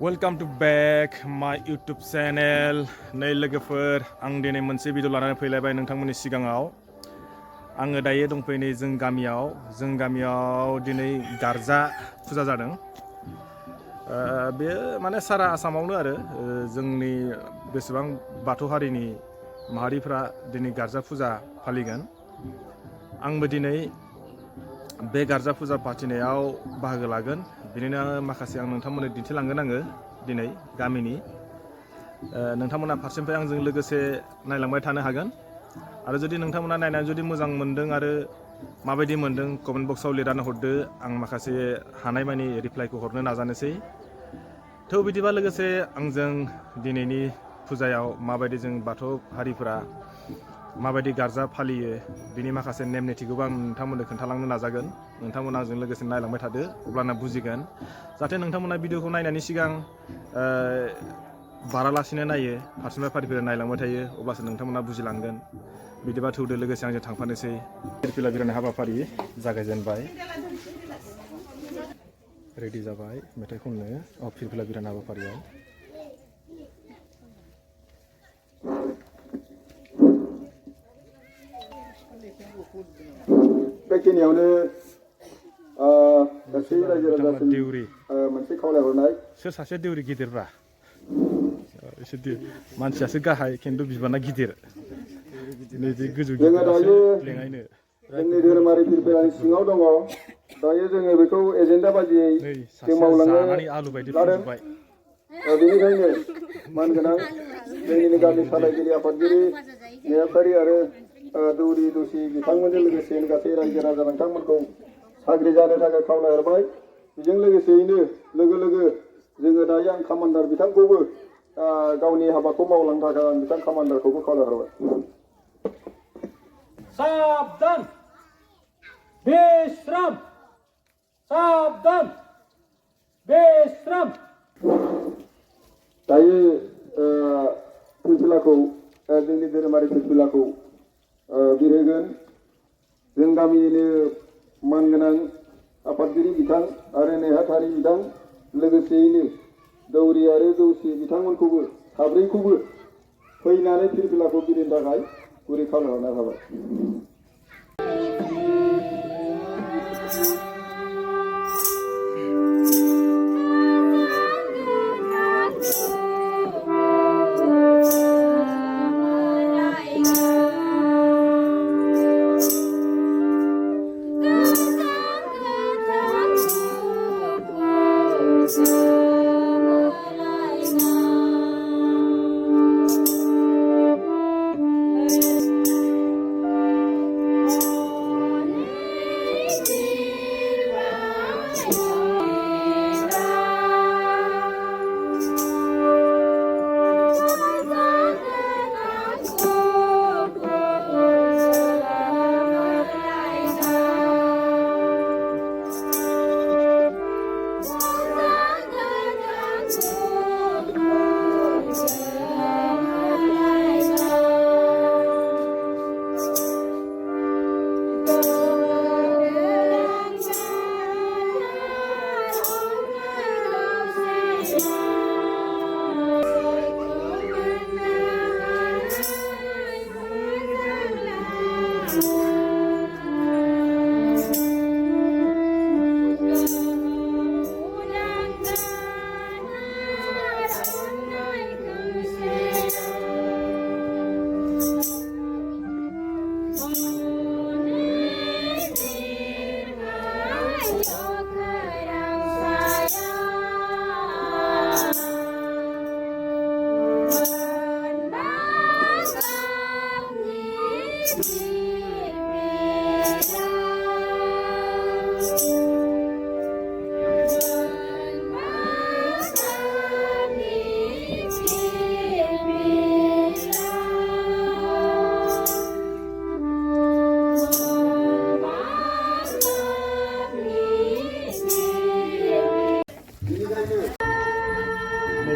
Welcome to back my YouTube channel. नै लोगोफोर आं दिनै मोनसे भिडिअ लानानै फैलायबाय नोंथांमोननि सिगाङाव। आङो दायो दंफैयो जों गामियाव दिनै गारजा फुजा जादों। बे माने सारा आसामावनो आरो जोंनि बेसेबां बाथौ हारिनि माहारिफ्रा दिनै गारजा फुजा फालिगोन। आंबो दिनै बे गारजा फुजा फाथिनायाव बाहागो लागोन। बिनिनो माखासे आं नोंथांमोननो दिन्थिलांगोन आङो दिनै गामिनि। नोंथांमोना फारसेनिफ्राय आंजों लोगोसे नायलांबाय थानो हागोन। आरो जुदि नोंथांमोना नायनानै जुदि मोजां मोनदों आरो माबायदि मोनदों कमेन्ट बक्सआव लिरनानै हरदो। आं माखासे हानायमानि रिप्लाइखौ हरनो नाजानोसै। थ' बिदिबा लोगोसे आंजों दिनैनि फुजायाव माबायदि जों बाथौ हारिफोरा माबायदि गारजा फालियो बिनि माखासे नेम निथिखौबो आं नोंथांमोननो खोन्थालांनो नाजागोन। नोंथांमोना आंजों लोगोसे नायलांबाय थादो अब्लाना बुजिगोन। जाहाथे नोंथांमोना भिडिअखौ नायनायनि सिगां बारालासिनो नायो फारसेनिफ्राय फारि नायलांबाय थायो अब्लासो नोंथांमोना बुजिलांगोन। बिदिबा थौदो लोगोसे आंजों थांफानोसै। फिरफिला बिरहोनाय हाबाफारि जागायजेनबाय। रेडि जाबाय मेथाइ खननो फिरफिला बिरहोनाय हाबाफारियाव। बेखिनियावनो गासै रायजो राजाफोरनि मोनसे खावलायहरनाय। सोर सासे देउरि गिदिरब्रा? एसे मानसियासो गाहाय खिन्थु बिबाना गिदिर। नैबे गोजौ गिदिरासो लेङायनो। जोंनि धोरोमारि फिरफिलानि सिङाव दङ। दायो जोङो बेखौ एजेन्डा बादियै जों मावलांनो लादों। बेनिखायनो मानगोनां जोंनिनो गामि सालायगिरि आफादगिरि नेहाथारि आरो दौरि दौसि बिथांमोनजों लोगोसे गासै रायजो राजा नोंथांमोनखौ साग्रि जानो थाखाय खावलायहरबाय। बेजों लोगोसेयैनो लोगो जोङो दायो आं कामान्डार बिथांखौबो गावनि हाबाखौ मावलांनो थाखाय आं बिथां कामान्डारखौबो खावलायहरबाय। साबधान विश्राम साबधान विश्राम। दायो फिरफिलाखौ जोंनि धोरोमारि फिरफिलाखौ बिरहोगोन। जों गामिनिनो मानगोनां आफादगिरि बिथां आरो नेहाथारि बिथां लोगोसेयैनो दौरि आरो दौसि बिथांमोनखौबो साब्रैखौबो फैनानै फिरफिलाखौ बिरहोनो थाखाय गुरै खावलायहरनाय थाबाय।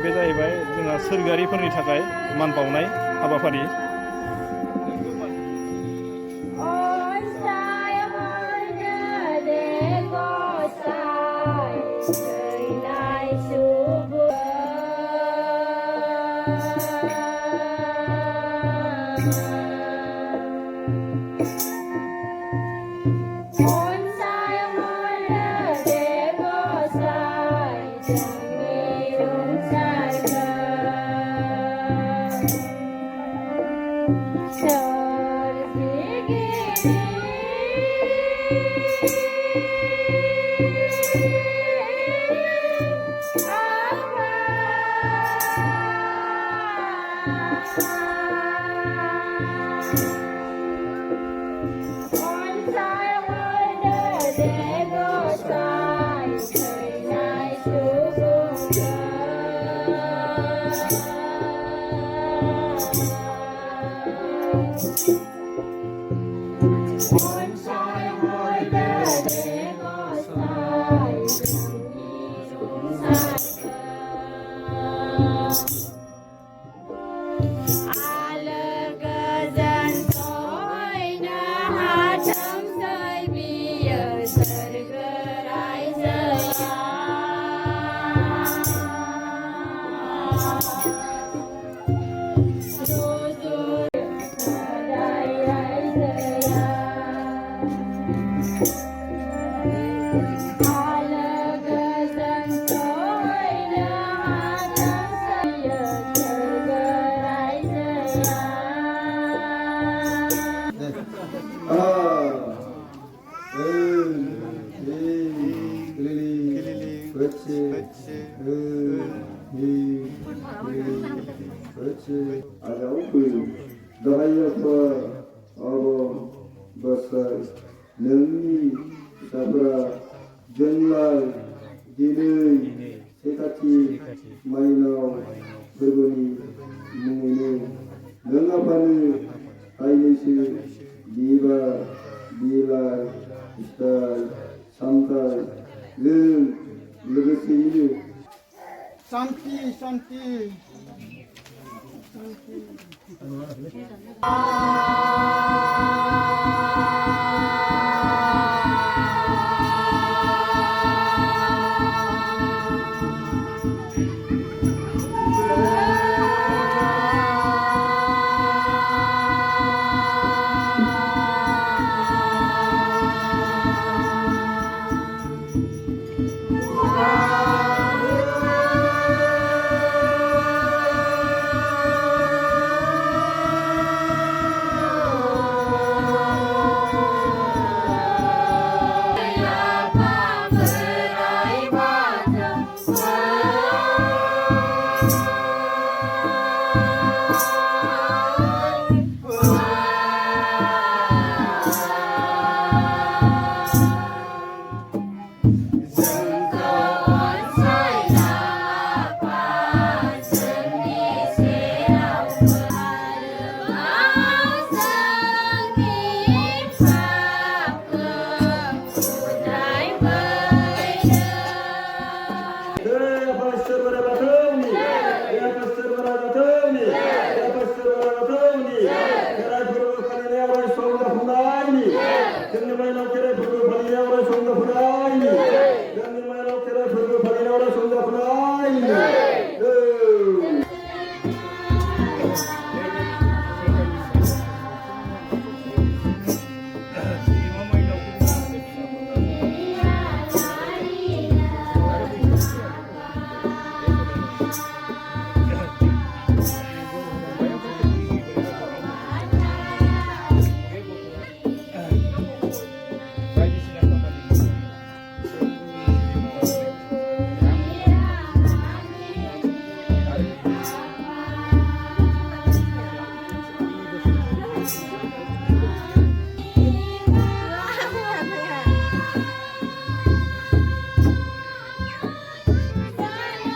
बे जाहैबाय जोंहा सोरगोयारिफोरनि थाखाय मान बावनाय हाबाफारि।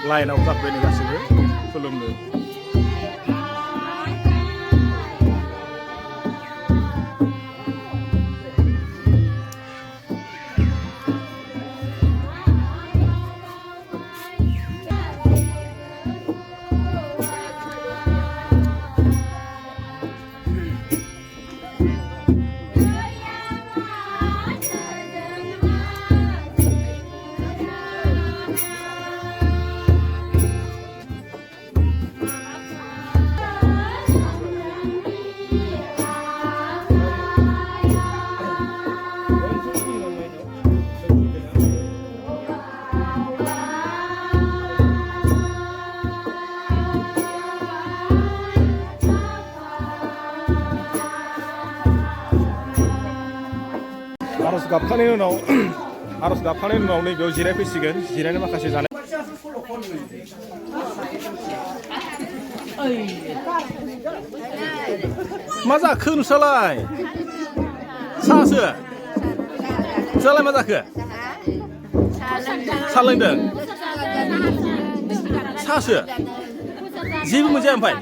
लाइनाव जाबाय नै गासिबो खुलुमनो गाबखांनायनि उनाव आर'ज गाबखांनायनि उनाव नैबेयाव जिरायफैसिगोन जिरायनो माखासे जानाय मा जाखो नोंस्रालाय साहासो नोंस्रालाय मा जाखो साहा लोंदों साहासो जेबो मोनजाया ओमफ्राय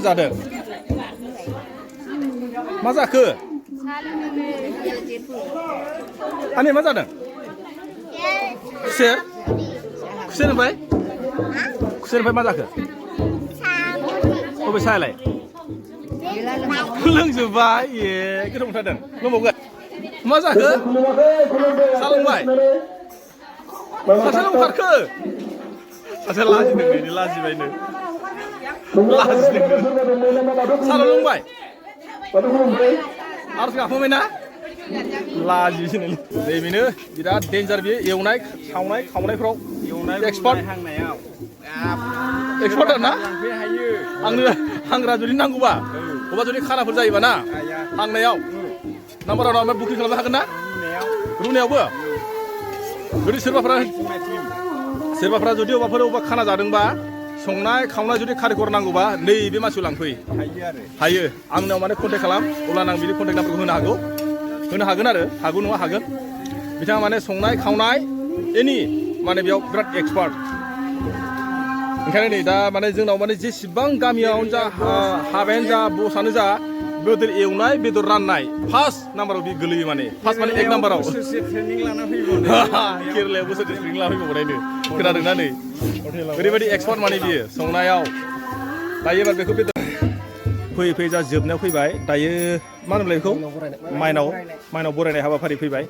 जादों मा जाखो आनै मा जादों खुसेर खुसेरनिफ्राय मा जाखो बबे साहालाय लोंजोब्बाय ए गोथाव मोनथारदों लोंबावगोन मा जाखो साहा लोंबाय सासे लोंखारखो सासे लाजिदों नै लाजिबायनो साहा लोंबाय आर'ज गाबखांबाय ना लाजियोसो नैबेनो बिराद डेन्जार बेयो एवनाय सावनाय खावनायफ्राव एक्सपार्ट एक्सपार्ट ना आंनो हांग्रा जुदि नांगौबा अबा जुदि खानाफोर जायोबा ना हांनायाव नाम्बाराव ओमफ्राय बुकिं खालामनो हागोन ना रुनायावबो जुदि सोरबाफ्रा जुदि अबा खाना जादोंबा संनाय खावनाय जुदि कारिकर नांगौबा नैबे मानसिखौ लांफै हायो आंनाव माने कन्टेक्ट खालाम अब्ला आं बिनि कन्टेक्ट नाम्बारखौ होनो हागोन आरो हागौ नङा हागोन बिथाङा माने संनाय खावनाय एनि माने बेयाव बिराद एक्सपार्ट ओंखायनो नै दा माने जोंनाव माने जेसेबां गामियावनो जा हाबायानो जा बसआनो जा बेदर एवनाय बेदर राननाय फार्स्ट नाम्बाराव बे गोलैयो माने फार्स्ट माने एक नाम्बाराव केरेलायाव बोसोरसे ट्रेनिं लाना फैबावनायनो खोनादोंना नै ओरैबायदि एक्सपार्ट माने बियो संनायाव दायो एबार बेखौ बेदर फैयै जा जोबनायाव फैबाय दायो मा होनोमोनलाय बेखौ माइनाव बरायनाय हाबाफारि फैबाय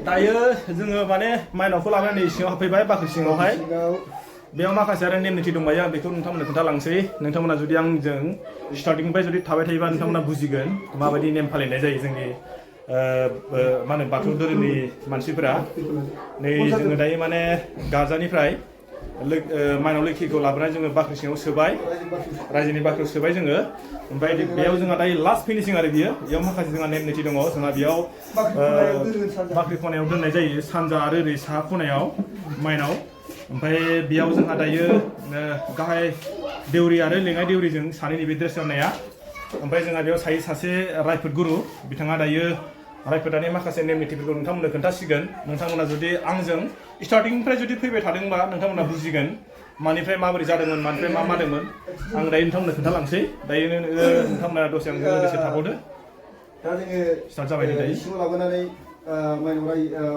दायो जोङो माने माइनावखौ लानानै सिङाव हाबफैबाय बाख्रि सिङावहाय बेयाव माखासे आरो नेम निथि दंबायो आं बेखौ नोंथांमोननो खोन्थालांसै नोंथांमोना जुदि आंजों स्टार्टिंनिफ्राय जुदि थाबाय थायोबा नोंथांमोना बुजिगोन माबायदि नेम फालिनाय जायो जोंनि मा होनो बाथौ धोरोमनि मानसिफोरा नै जोङो दायो माने गारजानिफ्राय माइनाव लोखिखौ लाबोनानै जोङो बाख्रि सिङाव सोबाय रायजोनि बाख्रियाव सोबाय जोङो ओमफ्राय बेयाव जोंहा दायो लास्ट फिनिशिं आरो बेयाव माखासे जोंहा नेम निथि दङ जोंहा बेयाव बाख्रि खनायाव दोननाय जायो सानजा आरो ओरै साहा खनायाव माइनाव ओमफ्राय बेयाव जोंहा दायो गाहाय देउरि आरो लेङाइ देउरिजों सानैनि बे ड्रेस गाननाया ओमफ्राय जोंहा बेयाव सासे रायफोद गुरु बिथाङा दायो रायफोदानि माखासे नेम निथिफोरखौ नोंथांमोननो खोन्थासिगोन नोंथांमोना जुदि आंजों स्टार्टिंनिफ्राय जुदि फैबाय थादोंबा नोंथांमोना बुजिगोन मानिफ्राय माबोरै जादोंमोन मानिफ्राय मा मादोंमोन आं दायो नोंथांमोननो खोन्थालांसै दायो नोंथांमोना दसे आंजों लोगोसे थाबावदो दा जोङो स्टार्ट जाबाय दायो इसिङाव लाबोनानै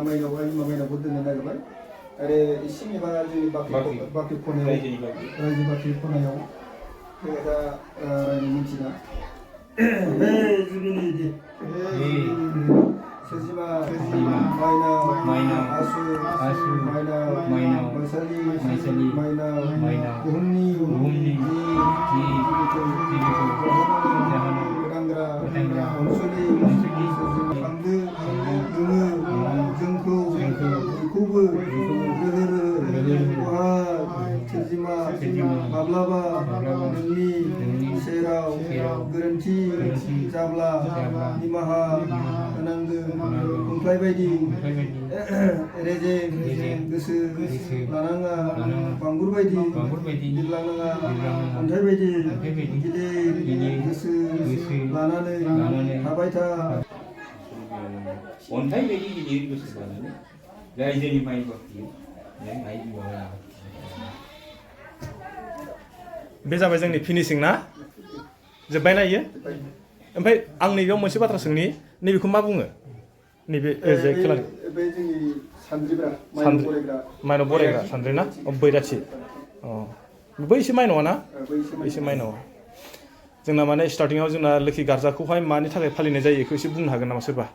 माइनावखौ दोननो नागिरबाय आरो इसिं एबा जोंनि बाख्रि खनायाव रायजो बाख्रि खनायाव जोङो दा मिथिना सोरजिमा माइनाव आसु माइनाव माइसालि बुहुमनि गोदांग्रा अनसुलि खांदो दोङो जोंखौ बयखौबो सोरजिमा माब्लाबा नोंनि सेराव गोरोन्थि जाब्ला निमाहा होनांगौ खुंख्लाय बायदि रेजें गोसो लानाङा बांगुर बायदि बिरलांनाङा अन्थाइ बायदि गिदिर गोसो लानानै थाबाय था अन्थाइ बायदि गिदिर गोसो लानानै रायजोनि माइ बाख्रि बे जाबाय जोंनि फिनिशिं ना जोब्बायना इयो ओमफ्राय आं नैबेयाव मोनसे बाथ्रा सोंनि नैबेखौ मा बुङो नैबे जे खोनादों बे जोंनि सानद्रिब्रा माइनाव बरायग्रा सानद्रि ना बैराथि अ बैसो माइनावा ना बैसो माइनावा जोंना माने स्टार्टिंआव जोंना लोखि गार्जाखौहाय मानि थाखाय फालिनाय जायो बेखौ एसे बुंनो हागोन नामा सोरबा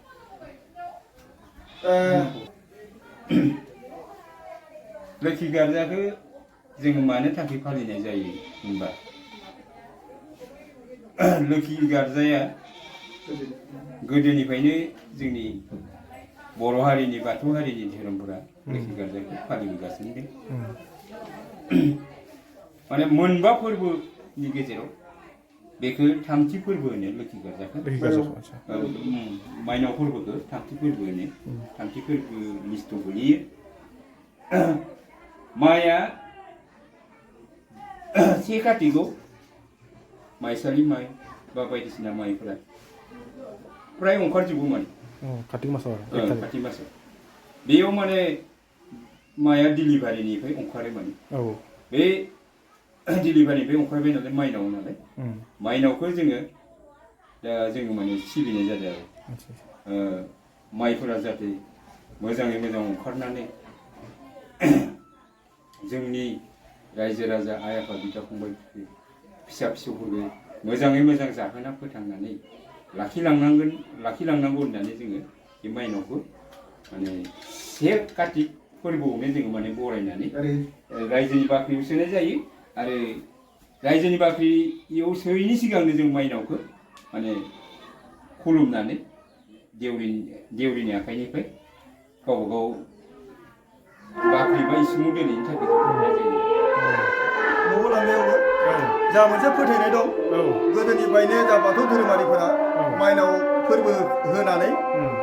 लोखि गार्जाखौ जोङो मानो थाखाय फालिनाय जायो होनबा लोखि गार्जाया गोदोनिफ्रायनो जोंनि बर' हारिनि बाथौ हारिनि धोरोमफोरा लोखि गार्जाखौ फालिबोगासिनो दं माने मोनबा फोरबोनि गेजेराव बेखौ थामथि फोरबो होनो लोखि गार्जाखौ माइनाव फोरबोखौ थामथि फोरबो होनो थामथि फोरबो लिस्टआव गोलैयो माइआ से कातिखौ माइसालि माइ बा बायदिसिना माइफोरा फ्राय ओंखारजोबोमोन कार्तिक मासाव बेयाव माने माइआ डिलिभारिनिफ्राय ओंखारोमोन बे डिलिभारिनिफ्राय ओंखारबाय नालाय माइनाव नालाय माइनावखौ जोङो दा जोङो माने सिबिनाय जादों आरो माइफोरा जाहाथे मोजाङै मोजां ओंखारनानै जोंनि रायजो राजा आइ आफा बिदा फंबाय फिसा फिसौफोरखौ मोजाङै मोजां जाहोना फोथांनानै लाखिलांनांगौ होननानै जोङो बे माइनावखौ माने से कातिक फोरबोआवनो जोङो माने बरायनानै रायजोनि बाख्रियाव सोनाय जायो आरो रायजोनि बाख्रियाव सोयैनि सिगांनो जों माइनावखौ माने खुलुमनानै देउरिनि आखाइनिफ्राय गावबा गाव बाख्रि बा इसिङाव दोनैनि थाखाय जों जायो न'आव लांनायावबो जा मोनसे फोथायनाय दं गोदोनिफ्रायनो जा बाथौ धोरोमारिफोरा माइनाव फोरबो होनानै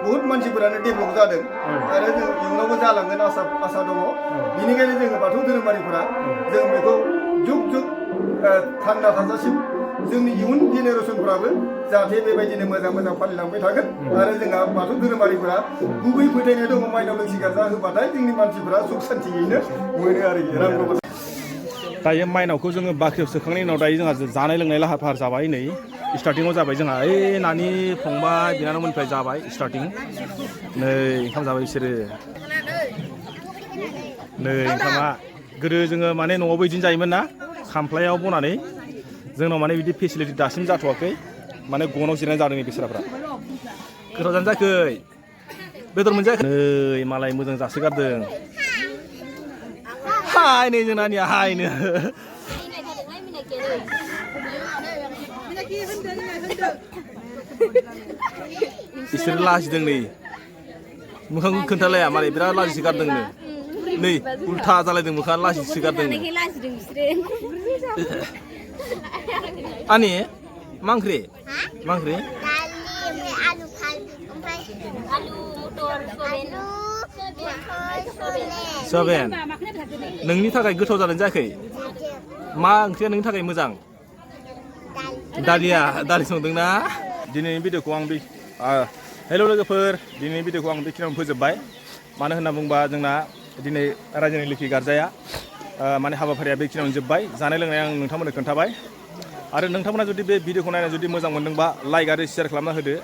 बहुत मानसिफोरानो डेभेलप जादों आरो जों इयुनावबो जालांगोन आसा दङ बेनिखायनो जोङो बाथौ धोरोमारिफोरा जों बेखौ जुग जुग थांना थाजासिम जोंनि इयुन जेनेरेसनफ्राबो जाहाथे बेबायदिनो मोजां मोजां फालिलांबाय थागोन आरो जोंहा बाथौ धोरोमारिफोरा गुबै फोथायनाय दङ माइनाव लोखि गार्जा होबाथाय जोंनि मानसिफोरा सुख सान्थियैनो मोनो आरोखि रांखौ दायो माइनावखौ जोङो बाख्रियाव सोखांनायनि उनाव दायो जोंहा जानाय लोंनाय लाहार फाहार जाबाय नै स्टार्टिङाव जाबाय जोंहा ओइ नानि फंबाय बिनानावमोननिफ्राय जाबाय स्टार्टिं नै ओंखाम जाबाय बिसोरो नै ओंखामा गोदो जोङो माने न'आवबो बिदिनो जायोमोन ना खामफ्लायाव बनानै जोंनाव माने बिदि फेसिलिटि दासिम जाथ'वाखै माने गनाव जिरायनानै जादों बेसोराफ्रा गोथाव जानो जायाखै बेदर मोनजायाखै नै मालाय मोजां जासोगारदों हाय नै जोंनानिया हायनो बिसोर लाजिदों नै मोखां खोन्थालाया मालाय बिराद लाजिसोगारदोंनो नै उल्था जालायदों मोखां लाजिसोगारदों आनि मा ओंख्रि मा ओंख्रि सयाबिन नोंनि थाखाय गोथाव जादों जायाखै मा ओंख्रिया नोंनि थाखाय मोजां दालि संदोंना दिनैनि भिडिअखौ आं हेल' लोगोफोर दिनैनि भिडिअखौ आं बेखिनियावनो फोजोबबाय मानो होनना बुंबा जोंना दिनै रायजोनि लोखि गारजाया माने हाबाफारिया बेखिनियावनो जोब्बाय जानाय लोंनाय आं नोंथांमोननो खोन्थाबाय आरो नोंथांमोना जुदि बे भिडिअखौ नायनानै जुदि मोजां मोनदोंबा लाइक आरो शेयार खालामना होदो